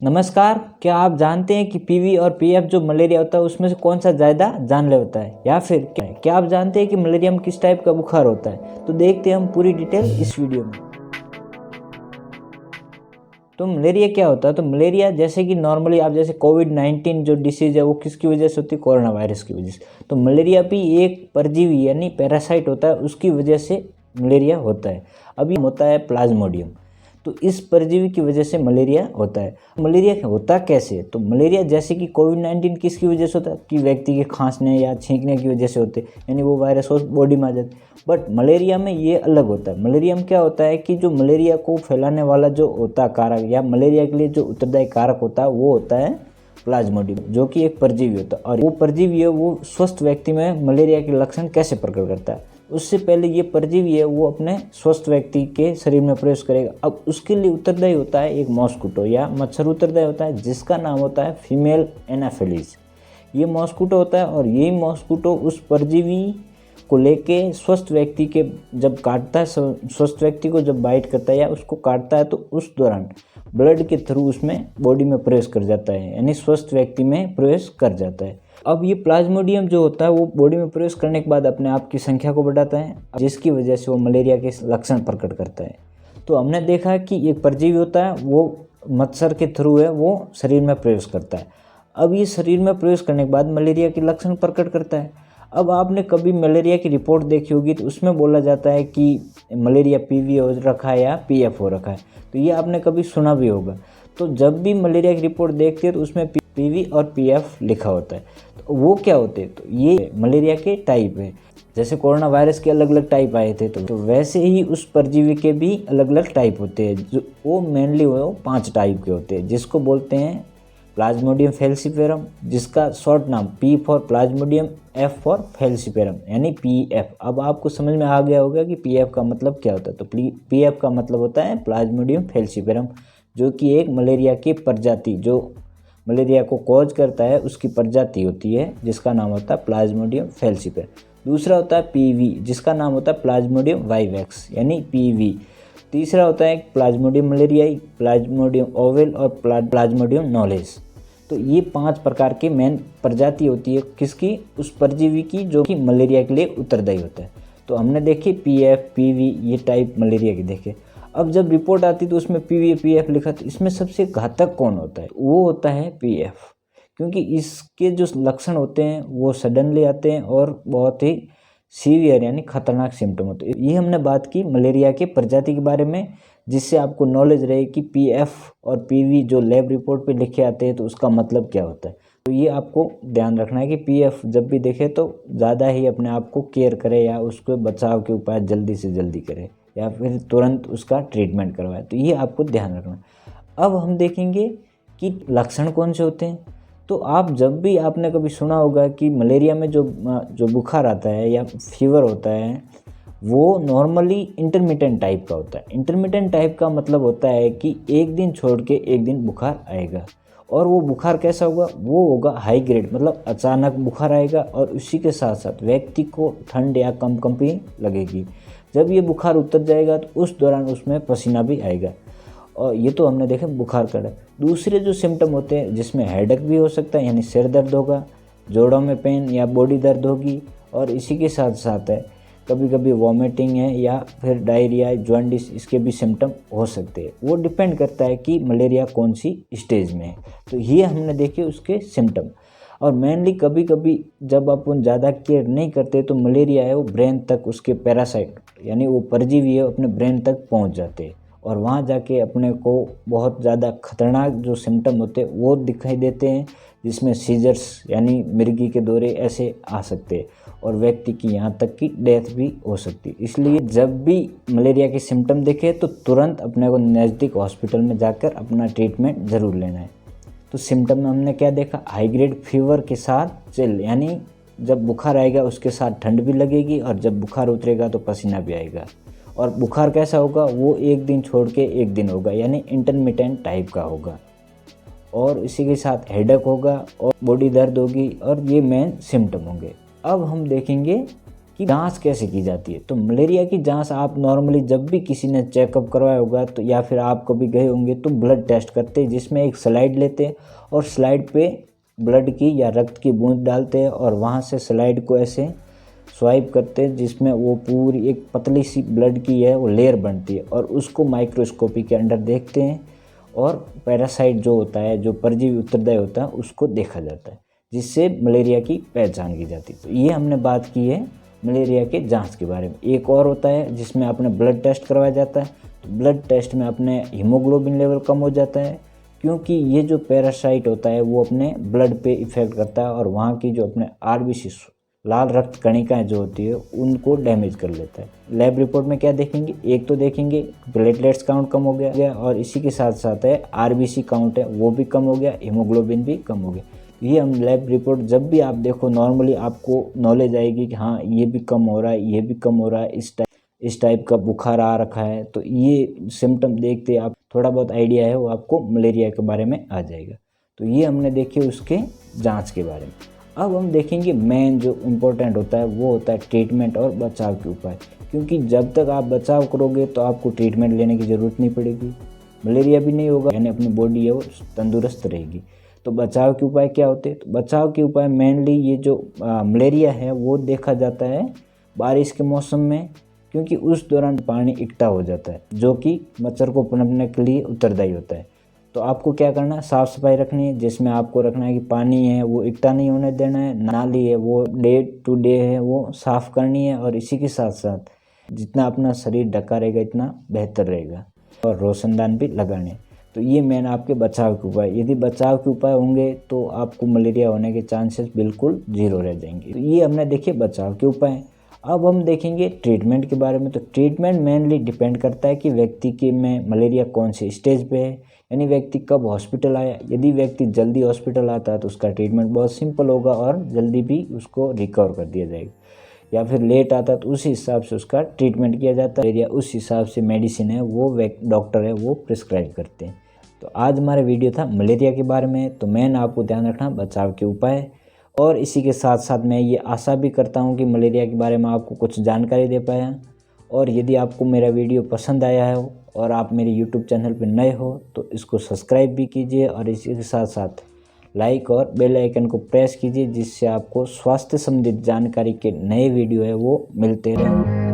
नमस्कार। क्या आप जानते हैं कि पीवी और पीएफ जो मलेरिया होता है उसमें से कौन सा ज़्यादा जानलेवा होता है? या फिर क्या आप जानते हैं कि मलेरिया में किस टाइप का बुखार होता है? तो देखते हैं हम पूरी डिटेल इस वीडियो में। तो मलेरिया क्या होता है? तो मलेरिया जैसे कि नॉर्मली आप जैसे कोविड-19 जो डिसीज़ है वो किसकी वजह से होती है? कोरोना वायरस की वजह से। तो मलेरिया भी एक परजीवी यानी पैरासाइट होता है, उसकी वजह से मलेरिया होता है। अब ये होता है प्लाज्मोडियम। तो इस परजीवी की वजह से मलेरिया होता है। मलेरिया होता कैसे? तो मलेरिया जैसे कि कोविड-19 किसकी वजह से होता है? कि व्यक्ति के खांसने या छींकने की वजह से होते हैं, यानी वो वायरस हो बॉडी में आ जाते हैं। बट मलेरिया में ये अलग होता है। मलेरिया में क्या होता है कि जो मलेरिया को फैलाने वाला जो होता है कारक या मलेरिया के लिए जो उत्तरदायी कारक होता है वो होता है प्लाज्मोडियम, जो कि एक परजीवी होता है। और वो परजीवी है वो स्वस्थ व्यक्ति में मलेरिया के लक्षण कैसे प्रकट करता है? उससे पहले ये परजीवी है वो अपने स्वस्थ व्यक्ति के शरीर में प्रवेश करेगा। अब उसके लिए उत्तरदायी होता है एक मॉस्किटो या मच्छर उत्तरदायी होता है, जिसका नाम होता है फीमेल एनाफिलीज। ये मॉस्किटो होता है और यही मॉस्किटो उस परजीवी को लेके स्वस्थ व्यक्ति के जब काटता है, स्वस्थ व्यक्ति को जब बाइट करता है या उसको काटता है, तो उस दौरान ब्लड के थ्रू उसमें बॉडी में प्रवेश कर जाता है, यानी स्वस्थ व्यक्ति में प्रवेश कर जाता है। अब ये प्लाज्मोडियम जो होता है वो बॉडी में प्रवेश करने के बाद अपने आप की संख्या को बढ़ाता है, जिसकी वजह से वो मलेरिया के लक्षण प्रकट करता है। तो हमने देखा कि एक परजीवी होता है वो मच्छर के थ्रू है वो शरीर में प्रवेश करता है। अब ये शरीर में प्रवेश करने के बाद मलेरिया के लक्षण प्रकट करता है। अब आपने कभी मलेरिया की रिपोर्ट देखी होगी तो उसमें बोला जाता है कि मलेरिया पीवी हो रखा है या पीएफ हो रखा है, तो ये आपने कभी सुना भी होगा। तो जब भी मलेरिया की रिपोर्ट देखते हैं तो उसमें पीवी और पीएफ लिखा होता है। तो वो क्या होते हैं? तो ये मलेरिया के टाइप है। जैसे कोरोना वायरस के अलग अलग टाइप आए थे, तो वैसे ही उस परजीवी के भी अलग अलग टाइप होते हैं। जो वो मेनली वो 5 टाइप के होते हैं, जिसको बोलते हैं प्लाज्मोडियम फैल्सीफेरम, जिसका शॉर्ट नाम P for Plasmodium, F for falciparum यानी पीएफ। अब आपको समझ में आ गया होगा कि पीएफ का मतलब क्या होता है। तो पीएफ का मतलब होता है प्लाज्मोडियम फैल्सीफेरम, जो कि एक मलेरिया की प्रजाति जो मलेरिया को कॉज करता है उसकी प्रजाति होती है, जिसका नाम होता है प्लाज्मोडियम फैल्सीफेरम। दूसरा होता है पीवी, जिसका नाम होता है प्लाज्मोडियम वाइवेक्स यानी पीवी। तीसरा होता है प्लाज्मोडियम मलेरियाई, प्लाज्मोडियम ओवेल और प्लाज्मोडियम नॉलेज। तो ये 5 प्रकार के मेन प्रजाति होती है किसकी? उस परजीवी की, जो कि मलेरिया के लिए उत्तरदायी होता है। तो हमने देखे पीएफ पीवी ये टाइप मलेरिया के देखे। अब जब रिपोर्ट आती तो उसमें पीवी पीएफ लिखा, तो इसमें सबसे घातक कौन होता है? वो होता है पीएफ, क्योंकि इसके जो लक्षण होते हैं वो सडनली आते हैं और बहुत ही सीवियर यानी खतरनाक सिम्टम होते हैं। ये हमने बात की मलेरिया के प्रजाति के बारे में, जिससे आपको नॉलेज रहे कि पीएफ और पीवी जो लैब रिपोर्ट पे लिखे आते हैं तो उसका मतलब क्या होता है। तो ये आपको ध्यान रखना है कि पीएफ जब भी देखे तो ज़्यादा ही अपने आप को केयर करे या उसको बचाव के उपाय जल्दी से जल्दी करे या फिर तुरंत उसका ट्रीटमेंट करवाए। तो ये आपको ध्यान रखना है। अब हम देखेंगे कि लक्षण कौन से होते हैं। तो आप जब भी आपने कभी सुना होगा कि मलेरिया में जो बुखार आता है या फीवर होता है वो नॉर्मली इंटरमिटेंट टाइप का होता है। इंटरमिटेंट टाइप का मतलब होता है कि एक दिन छोड़ के एक दिन बुखार आएगा। और वो बुखार कैसा होगा? वो होगा हाई ग्रेड, मतलब अचानक बुखार आएगा और उसी के साथ साथ व्यक्ति को ठंड या कंपी लगेगी। जब ये बुखार उतर जाएगा तो उस दौरान उसमें पसीना भी आएगा। और ये तो हमने देखा बुखार का है। दूसरे जो सिम्टम होते हैं जिसमें हेडेक भी हो सकता है, यानी सिर दर्द होगा, जोड़ों में पेन या बॉडी दर्द होगी, और इसी के साथ साथ है कभी कभी वॉमिटिंग है या फिर डायरिया जॉन्डिस, इसके भी सिम्टम हो सकते हैं। वो डिपेंड करता है कि मलेरिया कौन सी स्टेज में है। तो ये हमने देखे उसके सिम्टम। और मेनली कभी कभी जब अपन ज़्यादा केयर नहीं करते तो मलेरिया है वो ब्रेन तक, उसके पैरासाइट यानी वो परजीवी है अपने ब्रेन तक पहुंच जाते हैं और वहाँ जाके अपने को बहुत ज़्यादा खतरनाक जो सिम्टम होते हैं वो दिखाई देते हैं, जिसमें सीजर्स यानी मिर्गी के दौरे ऐसे आ सकते हैं और व्यक्ति की यहाँ तक कि डेथ भी हो सकती है। इसलिए जब भी मलेरिया के सिम्टम दिखे तो तुरंत अपने को नज़दीक हॉस्पिटल में जाकर अपना ट्रीटमेंट ज़रूर लेना है। तो सिम्टम में हमने क्या देखा? हाई ग्रेड फीवर के साथ चिल, यानी जब बुखार आएगा उसके साथ ठंड भी लगेगी और जब बुखार उतरेगा तो पसीना भी आएगा। और बुखार कैसा होगा? वो एक दिन छोड़ के एक दिन होगा, यानी इंटरमिटेंट टाइप का होगा। और इसी के साथ हेडेक होगा और बॉडी दर्द होगी, और ये मेन सिम्टम होंगे। अब हम देखेंगे कि जांच कैसे की जाती है। तो मलेरिया की जांच आप नॉर्मली जब भी किसी ने चेकअप करवाया होगा तो या फिर आप कभी गए होंगे तो ब्लड टेस्ट करते हैं, जिसमें एक स्लाइड लेते हैं और स्लाइड पे ब्लड की या रक्त की बूंद डालते हैं और वहाँ से स्लाइड को ऐसे स्वाइप करते हैं, जिसमें वो पूरी एक पतली सी ब्लड की है वो लेयर बनती है और उसको माइक्रोस्कोपी के अंदर देखते हैं और पैरासाइट जो होता है, जो परजीवी उत्तरदायी होता है, उसको देखा जाता है, जिससे मलेरिया की पहचान की जाती है। तो ये हमने बात की है मलेरिया के जांच के बारे में। एक और होता है जिसमें अपने ब्लड टेस्ट करवाया जाता है। तो ब्लड टेस्ट में अपने हीमोग्लोबिन लेवल कम हो जाता है, क्योंकि ये जो पैरासाइट होता है वो अपने ब्लड पे इफेक्ट करता है और वहाँ की जो अपने आरबीसी लाल रक्त कणिकाएं जो होती है उनको डैमेज कर लेता है। लैब रिपोर्ट में क्या देखेंगे, एक तो देखेंगे प्लेटलेट्स काउंट कम हो गया और इसी के साथ साथ है आरबीसी काउंट है वो भी कम हो गया, हीमोग्लोबिन भी कम हो गया। ये हम लैब रिपोर्ट जब भी आप देखो नॉर्मली आपको नॉलेज आएगी कि हाँ ये भी कम हो रहा है, ये भी कम हो रहा है, इस टाइप का बुखार आ रखा है। तो ये सिम्टम देखते आप थोड़ा बहुत आइडिया है वो आपको मलेरिया के बारे में आ जाएगा। तो ये हमने देखे उसके जांच के बारे में। अब हम देखेंगे मेन जो इम्पोर्टेंट होता है वो होता है ट्रीटमेंट और बचाव के उपाय, क्योंकि जब तक आप बचाव करोगे तो आपको ट्रीटमेंट लेने की ज़रूरत नहीं पड़ेगी, मलेरिया भी नहीं होगा, यानी अपनी बॉडी है वो तंदुरुस्त रहेगी। तो बचाव के उपाय क्या होते हैं? तो बचाव के उपाय मेनली ये जो मलेरिया है वो देखा जाता है बारिश के मौसम में, क्योंकि उस दौरान पानी इकट्ठा हो जाता है जो कि मच्छर को पनपने के लिए उत्तरदायी होता है। तो आपको क्या करना है, साफ़ सफाई रखनी है, जिसमें आपको रखना है कि पानी है वो इकट्ठा नहीं होने देना है, नाली है वो डे टू डे है वो साफ़ करनी है और इसी के साथ साथ जितना अपना शरीर ढका रहेगा इतना बेहतर रहेगा और रोशनदान भी लगाने। तो ये मेन आपके बचाव के उपाय। यदि बचाव के उपाय होंगे तो आपको मलेरिया होने के चांसेस बिल्कुल ज़ीरो रह जाएंगे। तो ये हमने देखे बचाव के उपाय। अब हम देखेंगे ट्रीटमेंट के बारे में। तो ट्रीटमेंट मेनली डिपेंड करता है कि व्यक्ति के में मलेरिया कौन से स्टेज पे है, यानी व्यक्ति कब हॉस्पिटल आया। यदि व्यक्ति जल्दी हॉस्पिटल आता है तो उसका ट्रीटमेंट बहुत सिंपल होगा और जल्दी भी उसको रिकवर कर दिया जाएगा, या फिर लेट आता है तो उसी हिसाब से उसका ट्रीटमेंट किया जाता है, या उस हिसाब से मेडिसिन है वो डॉक्टर है वो प्रिस्क्राइब करते हैं। तो आज हमारा वीडियो था मलेरिया के बारे में। तो मैंने आपको ध्यान रखना बचाव के उपाय, और इसी के साथ साथ मैं ये आशा भी करता हूँ कि मलेरिया के बारे में आपको कुछ जानकारी दे पाया। और यदि आपको मेरा वीडियो पसंद आया है और आप मेरे यूट्यूब चैनल पर नए हो तो इसको सब्सक्राइब भी कीजिए और इसी के साथ साथ लाइक और बेल आइकन को प्रेस कीजिए, जिससे आपको स्वास्थ्य संबंधित जानकारी के नए वीडियो है वो मिलते रहें।